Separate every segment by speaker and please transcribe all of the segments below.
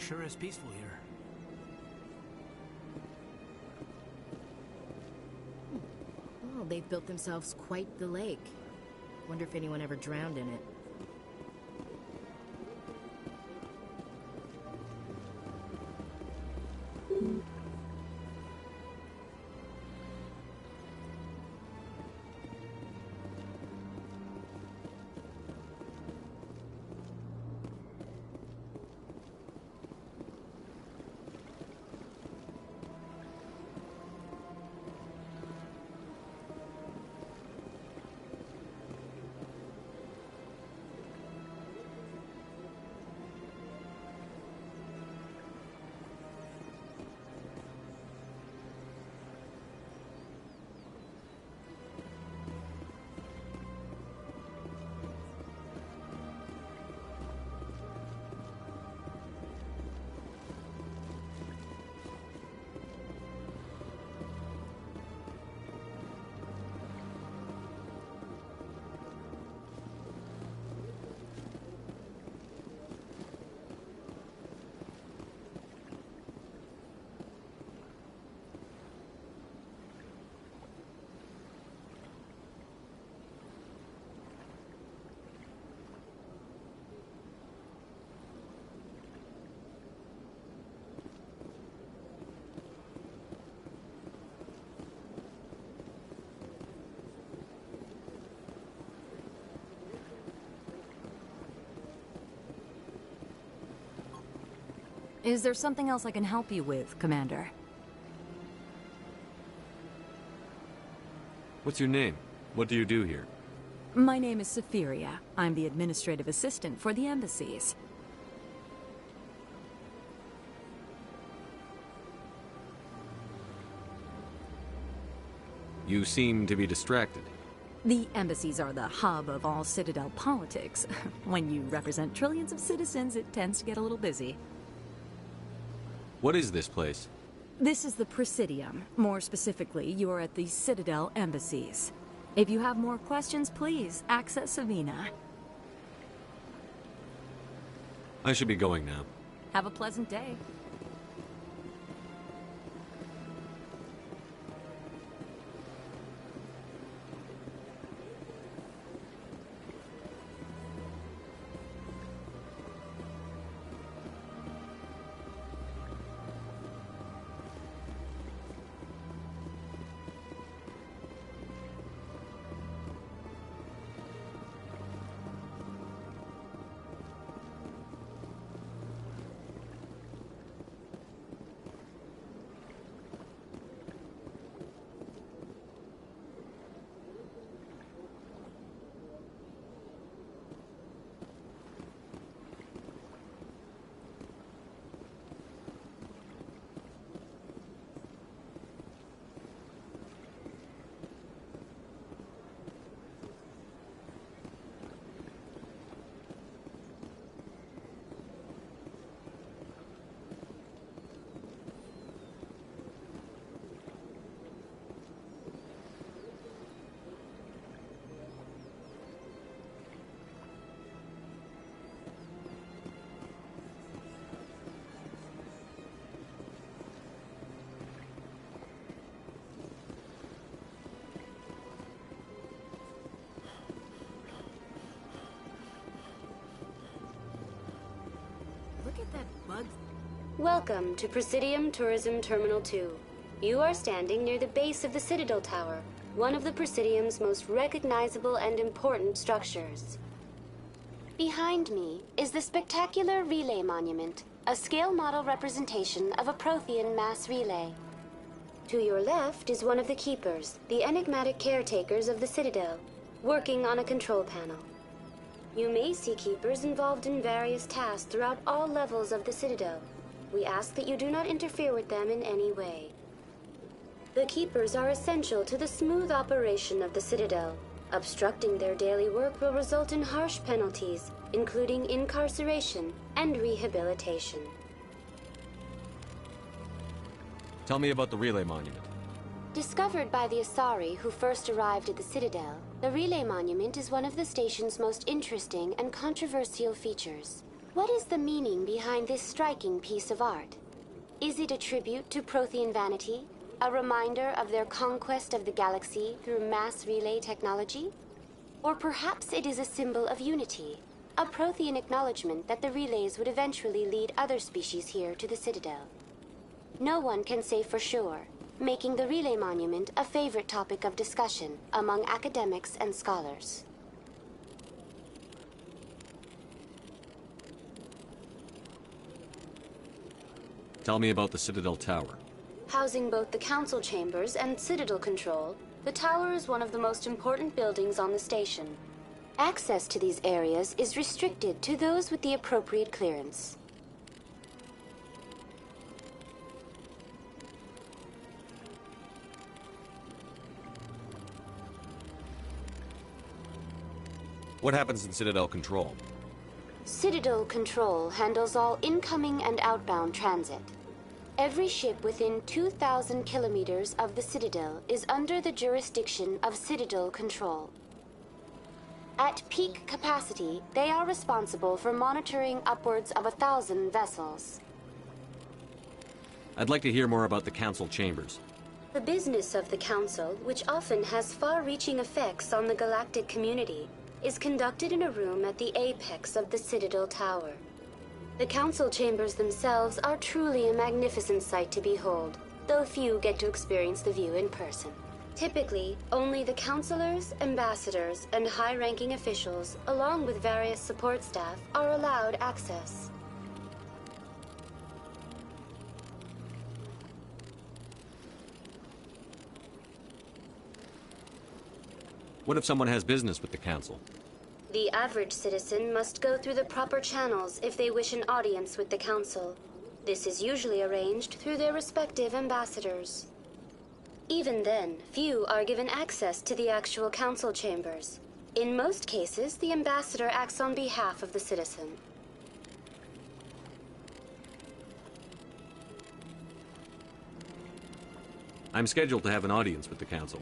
Speaker 1: Sure is peaceful here.
Speaker 2: Well, they've built themselves quite the lake. Wonder if anyone ever drowned in it.
Speaker 3: Is there something else I can help you with, Commander?
Speaker 4: What's your name? What do you do here?
Speaker 3: My name is Sephiria. I'm the administrative assistant for the embassies.
Speaker 4: You seem to be distracted.
Speaker 3: The embassies are the hub of all Citadel politics. When you represent trillions of citizens, it tends to get a little busy.
Speaker 4: What is this place?
Speaker 3: This is the Presidium. More specifically, you are at the Citadel embassies. If you have more questions, please access Savina.
Speaker 4: I should be going now.
Speaker 3: Have a pleasant day.
Speaker 2: Look at that bug.
Speaker 5: Welcome to Presidium Tourism Terminal 2. You are standing near the base of the Citadel Tower, one of the Presidium's most recognizable and important structures. Behind me is the spectacular Relay Monument, a scale model representation of a Prothean mass relay. To your left is one of the Keepers, the enigmatic caretakers of the Citadel, working on a control panel. You may see Keepers involved in various tasks throughout all levels of the Citadel. We ask that you do not interfere with them in any way. The Keepers are essential to the smooth operation of the Citadel. Obstructing their daily work will result in harsh penalties, including incarceration and rehabilitation.
Speaker 4: Tell me about the Relay Monument.
Speaker 5: Discovered by the Asari who first arrived at the Citadel, the Relay Monument is one of the station's most interesting and controversial features. What is the meaning behind this striking piece of art? Is it a tribute to Prothean vanity? A reminder of their conquest of the galaxy through mass relay technology? Or perhaps it is a symbol of unity, a Prothean acknowledgement that the relays would eventually lead other species here to the Citadel. No one can say for sure, making the relay monument a favorite topic of discussion among academics and scholars.
Speaker 4: Tell me about the Citadel Tower.
Speaker 5: Housing both the council chambers and Citadel control, the tower is one of the most important buildings on the station. Access to these areas is restricted to those with the appropriate clearance.
Speaker 4: What happens in Citadel Control?
Speaker 5: Citadel Control handles all incoming and outbound transit. Every ship within 2,000 kilometers of the Citadel is under the jurisdiction of Citadel Control. At peak capacity, they are responsible for monitoring upwards of 1,000 vessels.
Speaker 4: I'd like to hear more about the Council Chambers.
Speaker 5: The business of the Council, which often has far-reaching effects on the galactic community, is conducted in a room at the apex of the Citadel Tower. The council chambers themselves are truly a magnificent sight to behold, though few get to experience the view in person. Typically, only the councilors, ambassadors, and high-ranking officials, along with various support staff, are allowed access.
Speaker 4: What if someone has business with the Council?
Speaker 5: The average citizen must go through the proper channels if they wish an audience with the Council. This is usually arranged through their respective ambassadors. Even then, few are given access to the actual Council chambers. In most cases, the ambassador acts on behalf of the citizen.
Speaker 4: I'm scheduled to have an audience with the Council.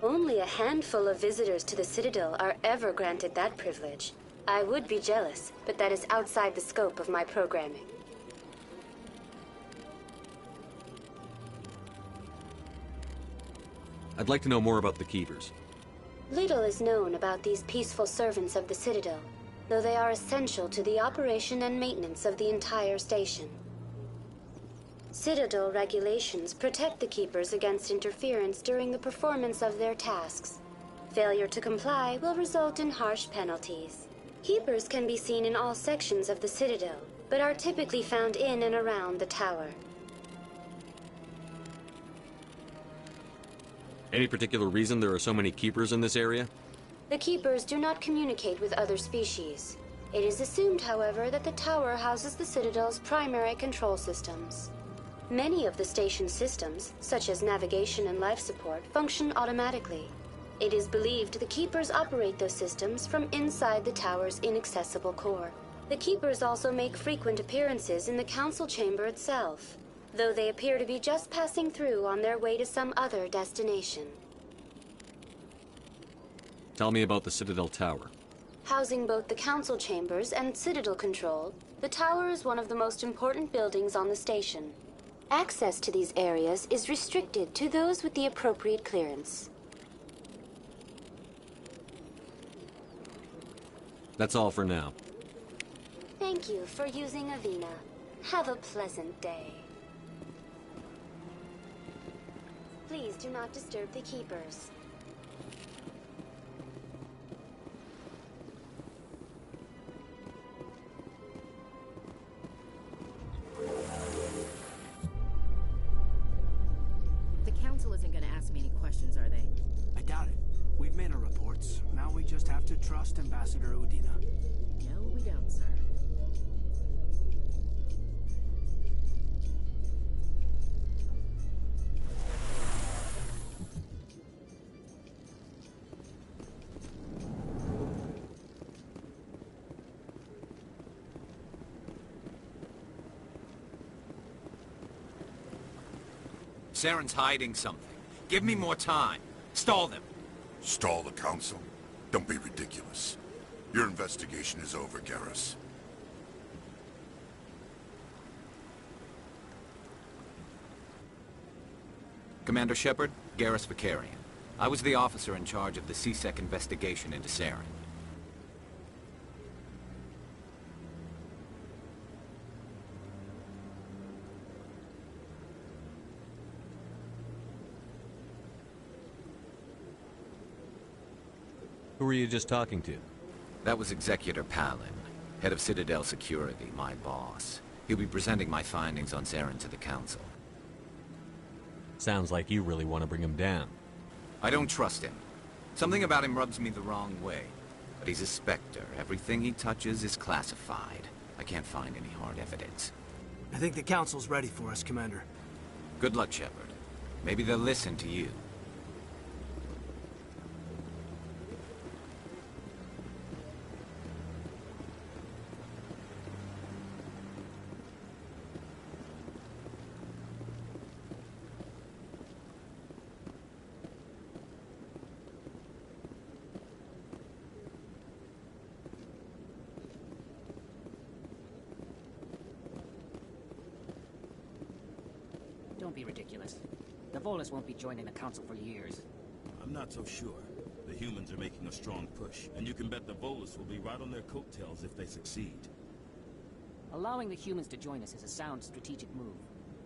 Speaker 5: Only a handful of visitors to the Citadel are ever granted that privilege. I would be jealous, but that is outside the scope of my programming.
Speaker 4: I'd like to know more about the Keepers.
Speaker 5: Little is known about these peaceful servants of the Citadel, though they are essential to the operation and maintenance of the entire station. Citadel regulations protect the Keepers against interference during the performance of their tasks. Failure to comply will result in harsh penalties. Keepers can be seen in all sections of the Citadel, but are typically found in and around the tower.
Speaker 4: Any particular reason there are so many Keepers in this area?
Speaker 5: The Keepers do not communicate with other species. It is assumed, however, that the tower houses the Citadel's primary control systems. Many of the station's systems, such as navigation and life support, function automatically. It is believed the Keepers operate those systems from inside the tower's inaccessible core. The Keepers also make frequent appearances in the Council chamber itself, though they appear to be just passing through on their way to some other destination.
Speaker 4: Tell me about the Citadel Tower.
Speaker 5: Housing both the Council chambers and Citadel control, the tower is one of the most important buildings on the station. Access to these areas is restricted to those with the appropriate clearance.
Speaker 4: That's all for now.
Speaker 5: Thank you for using Avina. Have a pleasant day. Please do not disturb the Keepers.
Speaker 2: The Council isn't going to ask me any questions, are they?
Speaker 1: I doubt it. We've made our reports. Now we just have to trust Ambassador Udina.
Speaker 2: No, we don't, sir.
Speaker 6: Saren's hiding something. Give me more time. Stall them.
Speaker 7: Stall the Council? Don't be ridiculous. Your investigation is over, Garrus.
Speaker 6: Commander Shepard, Garrus Vicarian. I was the officer in charge of the C-Sec investigation into Saren.
Speaker 4: Who were you just talking to?
Speaker 6: That was Executor Palin, head of Citadel Security, my boss. He'll be presenting my findings on Saren to the Council.
Speaker 4: Sounds like you really want to bring him down.
Speaker 6: I don't trust him. Something about him rubs me the wrong way. But he's a Spectre. Everything he touches is classified. I can't find any hard evidence.
Speaker 1: I think the Council's ready for us, Commander.
Speaker 6: Good luck, Shepard. Maybe they'll listen to you.
Speaker 7: Don't be ridiculous. The Volus won't be joining the Council for years.
Speaker 8: I'm not so sure. The humans are making a strong push, and you can bet the Volus will be right on their coattails if they succeed.
Speaker 7: Allowing the humans to join us is a sound strategic move.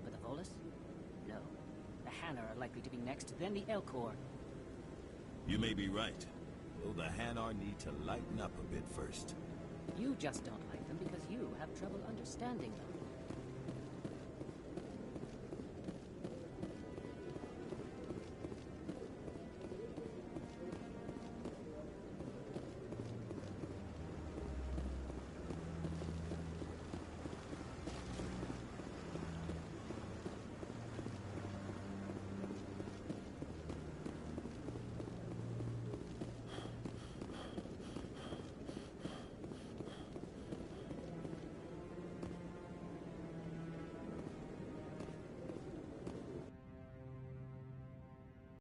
Speaker 7: But the Volus? No. The Hanar are likely to be next, then the Elcor.
Speaker 8: You may be right, though the Hanar need to lighten up a bit first.
Speaker 7: You just don't like them because you have trouble understanding them.